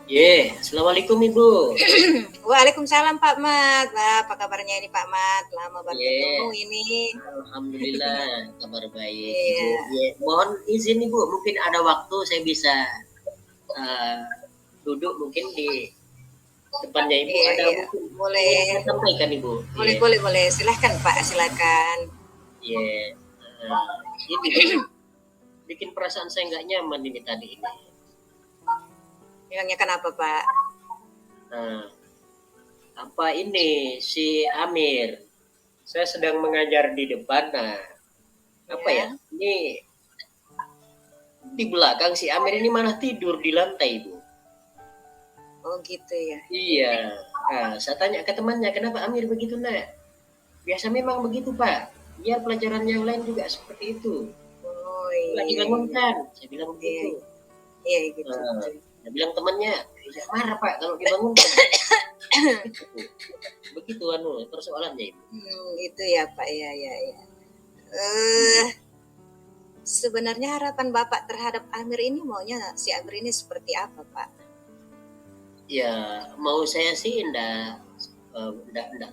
Assalamualaikum Ibu. Waalaikumsalam Pak Mat. Wah, apa kabarnya ini Pak Mat? Lama banget ketemu Ye, ini. Alhamdulillah kabar baik Ibu. Iya, Mohon izin Ibu, mungkin ada waktu saya bisa uh, duduk mungkin di depannya Ibu iya, ada iya. mungkin ingin Boleh, saya sampaikan Ibu. boleh, boleh, boleh. Silahkan Pak, silahkan. Ye, uh, ini bikin perasaan saya nggak nyaman ini tadi ini. Bilangnya kenapa Pak? Nah, apa ini si Amir? Saya sedang mengajar di depan. Nah, apa ya? Ya. Ini di belakang si Amir ini malah tidur di lantai, Bu. Oh gitu ya. Iya. Nah, saya tanya ke temannya, kenapa Amir begitu, nak? Biasa memang begitu, Pak. Biar pelajaran yang lain juga seperti itu. Oh Nggak iya, iya, dibangunkan. Saya bilang iya, begitu. iya gitu. Nah, saya bilang temannya, ya marah, Pak, kalau dibangunkan. Begitu, persoalannya, Ibu. Itu ya Pak, ya, ya, ya. Sebenarnya harapan Bapak terhadap Amir ini maunya si Amir ini seperti apa Pak? Ya, mau saya sih enggak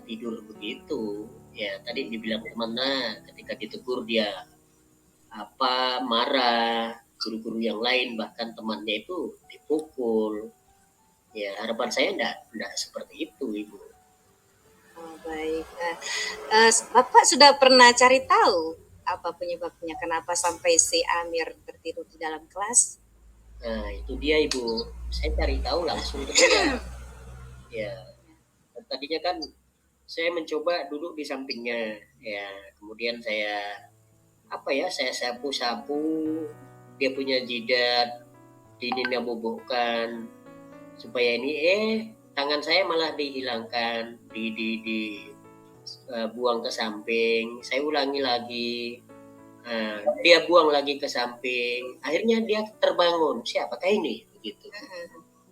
tidur begitu. Ya, tadi dibilang temannya ketika ditegur dia marah, guru-guru yang lain bahkan temannya itu dipukul. Ya, harapan saya enggak seperti itu, Ibu. Oh, baik. Bapak sudah pernah cari tahu apa penyebabnya? Kenapa sampai si Amir tertidur di dalam kelas? Nah, itu dia, Ibu. Saya cari tahu langsung ke dia. Ya, tadinya kan saya mencoba duduk di sampingnya. Ya, kemudian saya sapu-sapu, dia punya jidat, dininnya bobokkan, supaya ini tangan saya malah dihilangkan, buang ke samping, saya ulangi lagi, dia buang lagi ke samping, akhirnya dia terbangun, siapakah ini? Begitu.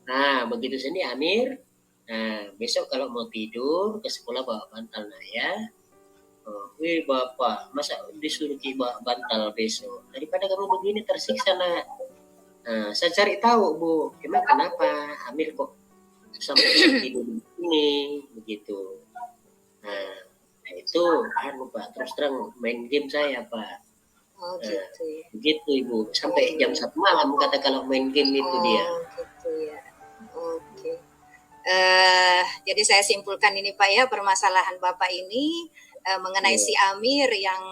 Nah, begitu sini Amir, nah besok kalau mau tidur ke sekolah bawa bantal ya. Bapak, masa disuruh bawa bantal besok? Daripada kamu begini tersiksa nak. Nah, saya cari tahu Bu, emang kenapa Amir kok sampai tidur ini begitu. Nah, itu Pak, terus terang main game saya Pak. Oh gitu ya. Begitu Ibu, sampai jam 1 malam kata kalau main game itu dia. Oh gitu ya. Oke. Jadi saya simpulkan ini Pak ya, permasalahan Bapak ini mengenai si Amir yang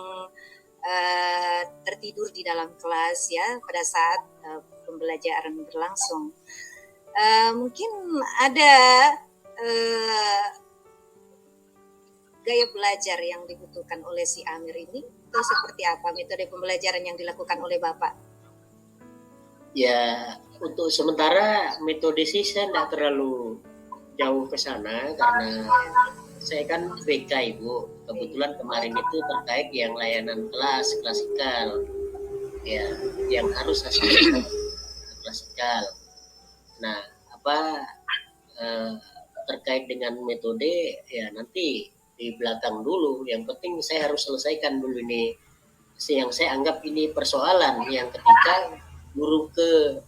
tertidur di dalam kelas ya pada saat pembelajaran berlangsung. Mungkin ada gaya belajar yang dibutuhkan oleh si Amir ini, atau seperti apa metode pembelajaran yang dilakukan oleh Bapak? Ya, untuk sementara metode sih saya tidak terlalu jauh ke sana karena saya kan BK Ibu. Kebetulan kemarin itu terkait yang layanan kelas klasikal. Ya, yang harus hasilnya klasikal. Nah, terkait dengan metode ya nanti di belakang dulu. Yang penting saya harus selesaikan dulu ini yang saya anggap ini persoalan yang ketika guru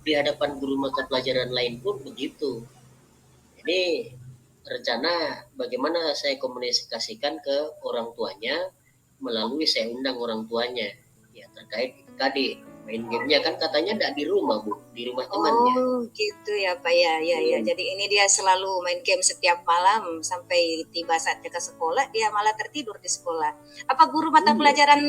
di hadapan guru mata pelajaran lain pun begitu. Ini rencana bagaimana saya komunikasikan ke orang tuanya melalui saya undang orang tuanya ya terkait tadi main gamenya kan katanya tidak di rumah Bu, di rumah temannya. Oh gitu ya Pak ya, ya. Jadi ini dia selalu main game setiap malam sampai tiba saatnya ke sekolah dia malah tertidur di sekolah. Apa guru mata pelajaran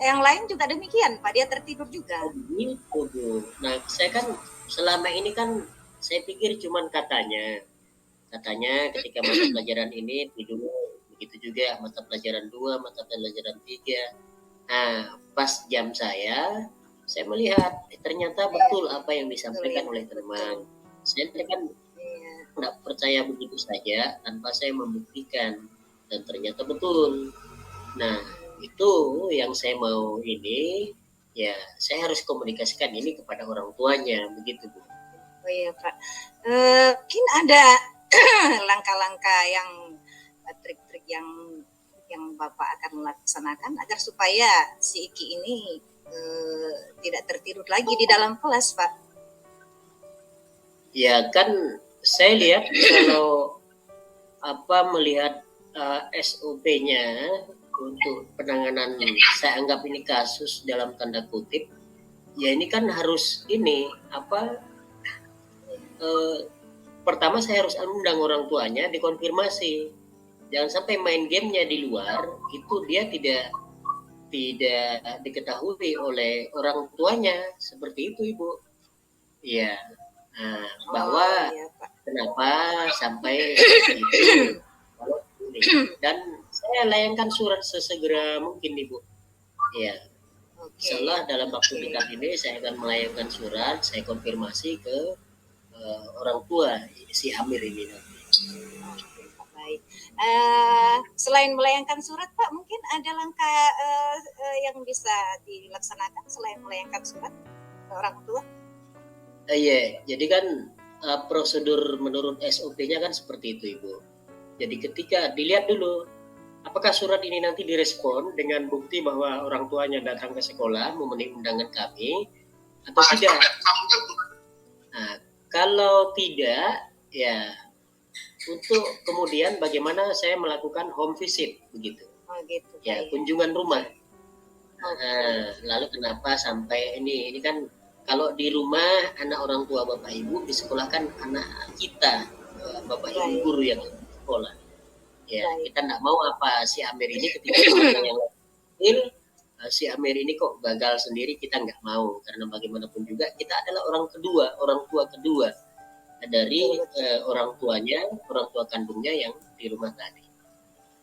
yang lain juga demikian Pak? Dia tertidur juga? Oh gitu Bu. Nah saya kan selama ini kan saya pikir cuman katanya ketika mata pelajaran ini tidur, begitu juga mata pelajaran 2, mata pelajaran 3. Nah pas jam saya melihat ternyata betul apa yang disampaikan oleh teman. Saya kan tidak percaya begitu saja tanpa saya membuktikan dan ternyata betul. Nah itu yang saya mau ini ya saya harus komunikasikan ini kepada orang tuanya begitu Bu. Oh iya Pak, mungkin ada langkah-langkah yang trik-trik yang Bapak akan laksanakan agar supaya si Iki ini tidak tertidur lagi di dalam kelas Pak? Ya kan saya lihat kalau melihat SOP-nya untuk penanganan, saya anggap ini kasus dalam tanda kutip, ya ini kan harus ini pertama saya harus undang orang tuanya, dikonfirmasi. Jangan sampai main gamenya di luar itu dia tidak diketahui oleh orang tuanya, seperti itu Ibu. Ya, bahwa iya, Pak. kenapa sampai itu. Dan saya layangkan surat sesegera mungkin Ibu. Ya, insyaallah dalam waktu dekat ini saya akan melayangkan surat, saya konfirmasi ke orang tua si Amir ini nanti. Baik. Selain melayangkan surat Pak, mungkin ada langkah yang bisa dilaksanakan selain melayangkan surat ke orang tua? Iya, jadi kan prosedur menurut SOP-nya kan seperti itu Ibu. Jadi ketika dilihat dulu apakah surat ini nanti direspon dengan bukti bahwa orang tuanya datang ke sekolah memenuhi undangan kami atau tidak. Nah, kalau tidak, ya untuk kemudian bagaimana saya melakukan home visit begitu. Oh gitu. Ya, kunjungan rumah. Lalu kenapa sampai ini kan kalau di rumah anak orang tua bapak ibu, di sekolah kan anak kita, bapak ibu guru yang sekolah. Ya, kita nggak mau apa si Amir ini ketika yang lain, si Amir ini kok gagal sendiri, kita nggak mau, karena bagaimanapun juga kita adalah orang tua kedua dari orang tua kandungnya yang di rumah tadi.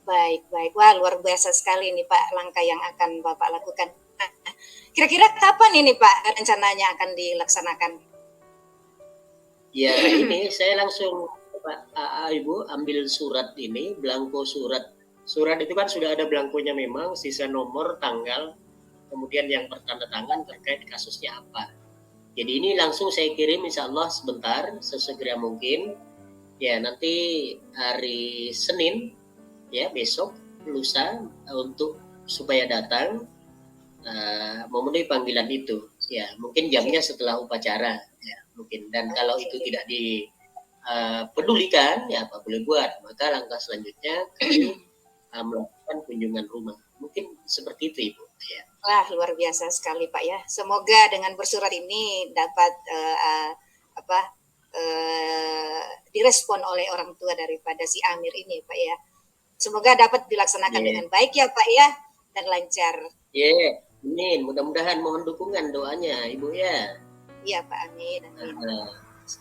Baik. Wah, luar biasa sekali nih Pak langkah yang akan Bapak lakukan. Kira-kira kapan ini Pak rencananya akan dilaksanakan? Ya ini saya langsung Pak Ibu ambil surat ini, belangko surat. Surat itu kan sudah ada belangkonya memang, sisa nomor, tanggal, kemudian yang bertanda tangan terkait kasusnya apa. Jadi ini langsung saya kirim insya Allah sebentar, sesegera mungkin. Ya nanti hari Senin, ya besok, lusa untuk supaya datang memenuhi panggilan itu. Ya mungkin jamnya setelah upacara, ya mungkin. Dan kalau itu tidak dipedulikan, ya apa boleh buat. Maka langkah selanjutnya kami melakukan kunjungan rumah. Mungkin seperti itu Ibu. Ya. Wah, luar biasa sekali Pak ya. Semoga dengan bersurat ini dapat direspon oleh orang tua daripada si Amir ini Pak ya. Semoga dapat dilaksanakan dengan baik ya Pak ya, dan lancar. Iya, amin. Mudah-mudahan, mohon dukungan doanya Ibu ya. Iya Pak, amin.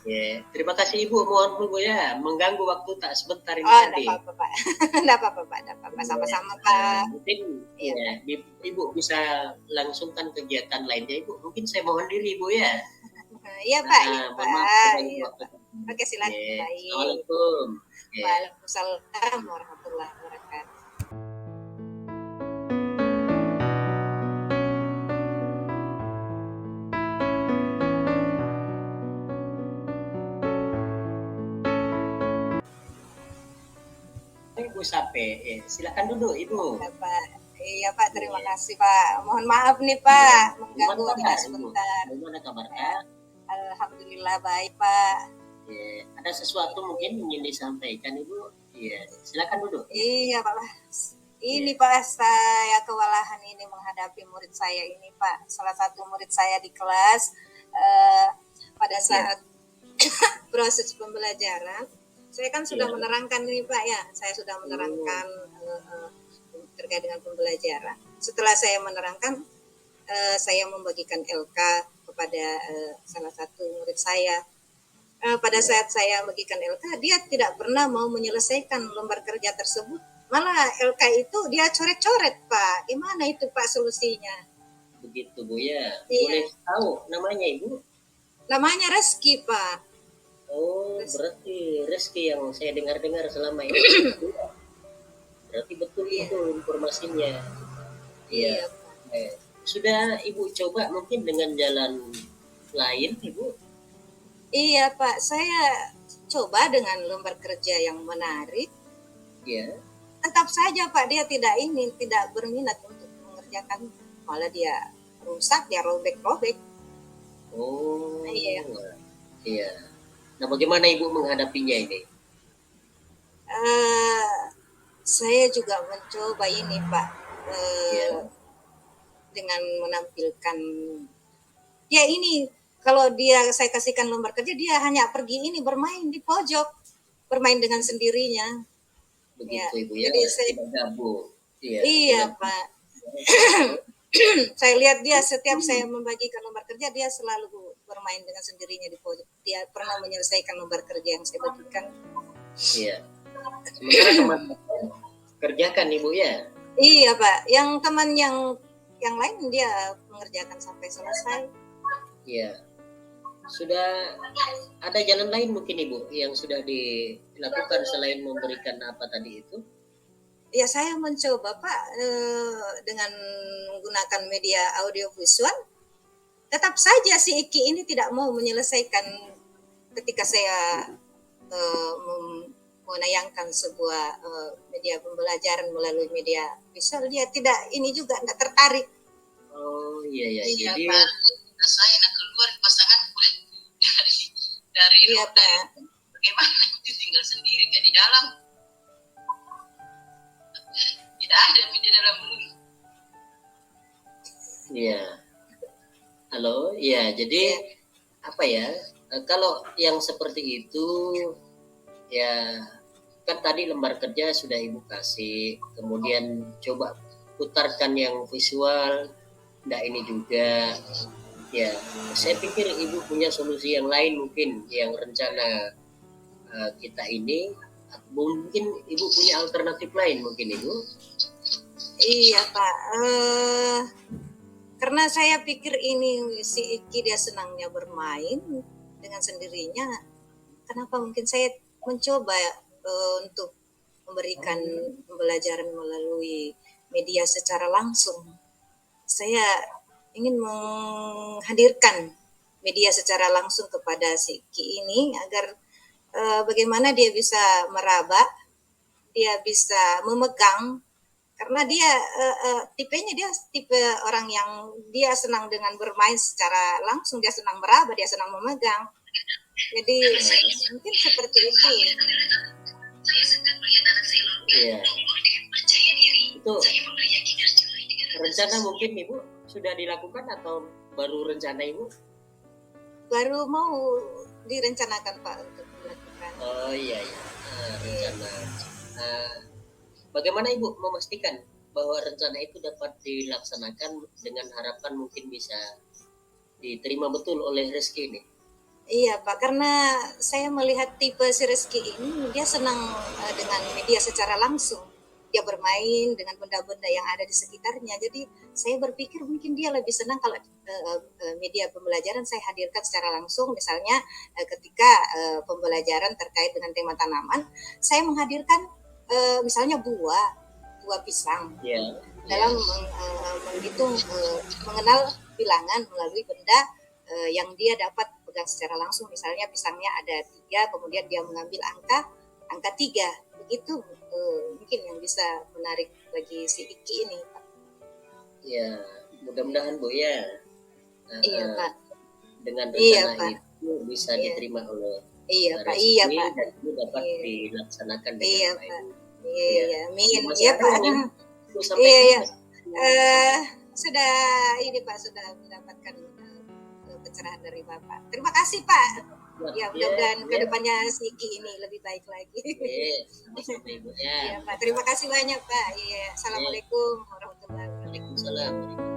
Ya. Terima kasih Ibu, mohon Ibu ya, mengganggu waktu tak sebentar ini tadi. Oh, enggak apa-apa Pak. Sama-sama Pak. Mungkin ya, Ibu bisa langsungkan kegiatan lainnya Ibu. Mungkin saya mohon diri Ibu ya. Iya Pak. Iya, Pak. Oke, silakan. Assalamualaikum. Waalaikumsalam warahmatullahi wabarakatuh. Ibu sampai, silakan duduk Ibu. Iya Pak, terima kasih Pak. Mohon maaf nih Pak, mengganggu kita sebentar. Bagaimana kabarnya? Alhamdulillah baik Pak. Ada sesuatu mungkin ingin disampaikan Ibu? Iya, silakan duduk. Iya Pak. Ini Pak, saya kewalahan ini menghadapi murid saya ini Pak. Salah satu murid saya di kelas pada saat proses pembelajaran, saya kan sudah menerangkan ini Pak ya. Saya sudah menerangkan terkait dengan pembelajaran. Setelah saya menerangkan, saya membagikan LK kepada salah satu murid saya. Pada saat saya membagikan LK, dia tidak pernah mau menyelesaikan lembar kerja tersebut. Malah LK itu dia coret-coret Pak. Gimana itu Pak solusinya? Begitu Bu ya. Boleh tahu namanya Ibu? Namanya Reski Pak. Oh, berarti Reski yang saya dengar-dengar selama ini. Berarti betul itu informasinya. Iya. Sudah Ibu coba mungkin dengan jalan lain Ibu? Iya Pak, saya coba dengan lembar kerja yang menarik. Iya. Tetap saja Pak, dia tidak berminat untuk mengerjakan. Malah dia rusak, dia robek-robek. Oh. Iya. Nah, bagaimana Ibu menghadapinya ini? Saya juga mencoba ini Pak, Ya, dengan menampilkan ya ini, kalau dia saya kasihkan lembar kerja dia hanya pergi ini bermain di pojok, bermain dengan sendirinya. Ya, begitu Ibu ya, jadi saya tidak gabung. Iya, iya dengan Pak. Saya lihat dia setiap saya membagikan lembar kerja dia selalu bermain dengan sendirinya di pojok. Dia pernah menyelesaikan lembar kerja yang saya bagikan. iya. Sementara teman kerjakan Ibu ya. Iya Pak, yang teman yang lain dia mengerjakan sampai selesai. Iya. Sudah ada jalan lain mungkin Ibu yang sudah dilakukan selain memberikan apa tadi itu? Ya saya mencoba Pak, dengan menggunakan media audio visual. Tetap saja si Iki ini tidak mau menyelesaikan ketika saya menayangkan sebuah media pembelajaran melalui media visual, dia tidak ini juga tidak tertarik. Oh iya ya, Iya jadi Pak. Saya nak keluar pasangan dari Iya rumah, Pak. bagaimana itu tinggal sendiri kayak di dalam, tidak ada di dalam rumah. iya. Halo, iya. Jadi Iya. apa ya? Kalau yang seperti itu ya kan tadi lembar kerja sudah Ibu kasih, kemudian coba putarkan yang visual, enggak ini juga. Ya, saya pikir Ibu punya solusi yang lain mungkin yang rencana kita ini mungkin Ibu punya alternatif lain mungkin Ibu. Iya Pak. Karena saya pikir ini si Iki dia senangnya bermain dengan sendirinya. Kenapa mungkin saya mencoba untuk memberikan pembelajaran melalui media secara langsung. Saya ingin menghadirkan media secara langsung kepada si Iki ini agar bagaimana dia bisa meraba, dia bisa memegang, karena dia tipenya dia tipe orang yang dia senang dengan bermain secara langsung, dia senang meraba, dia senang memegang. Jadi mungkin seperti itu. Saya sedang melihat anak saya lalu Iya. dengan percaya diri. Itu Saya memberinya kinerja dengan rencana mungkin Ibu sudah dilakukan atau baru rencana Ibu? Baru mau direncanakan Pak untuk dilakukan. Oh iya ya, rencana. Bagaimana Ibu memastikan bahwa rencana itu dapat dilaksanakan dengan harapan mungkin bisa diterima betul oleh Rizky ini? Iya Pak, karena saya melihat tipe si Rizky ini dia senang dengan media secara langsung. Dia bermain dengan benda-benda yang ada di sekitarnya. Jadi saya berpikir mungkin dia lebih senang kalau media pembelajaran saya hadirkan secara langsung. Misalnya ketika pembelajaran terkait dengan tema tanaman, saya menghadirkan misalnya buah pisang. Ya. Dalam menghitung, mengenal bilangan melalui benda yang dia dapat pegang secara langsung. Misalnya pisangnya ada 3, kemudian dia mengambil angka 3. Begitu mungkin yang bisa menarik bagi si Iki ini, Pak. Ya, mudah-mudahan Bu ya. Iya Pak. Dengan Iya, rencana Pak. itu bisa Iya. diterima oleh Iya Pak. Rizky Iya Pak. dan itu dapat Iya. dilaksanakan dengan Iya baik. Pak. Iya, amin. Masih Iya ada Pak. yang Ibu Iya sampaikan? iya. Sudah ini Pak, sudah mendapatkan pencerahan dari Bapak. Terima kasih Pak. Ya, mudah-mudahan kedepannya si Iki ini lebih baik lagi. Sama-sama Ibu ya. Iya Pak, terima kasih banyak Pak. Iya, assalamualaikum warahmatullahi wabarakatuh. Waalaikumsalam.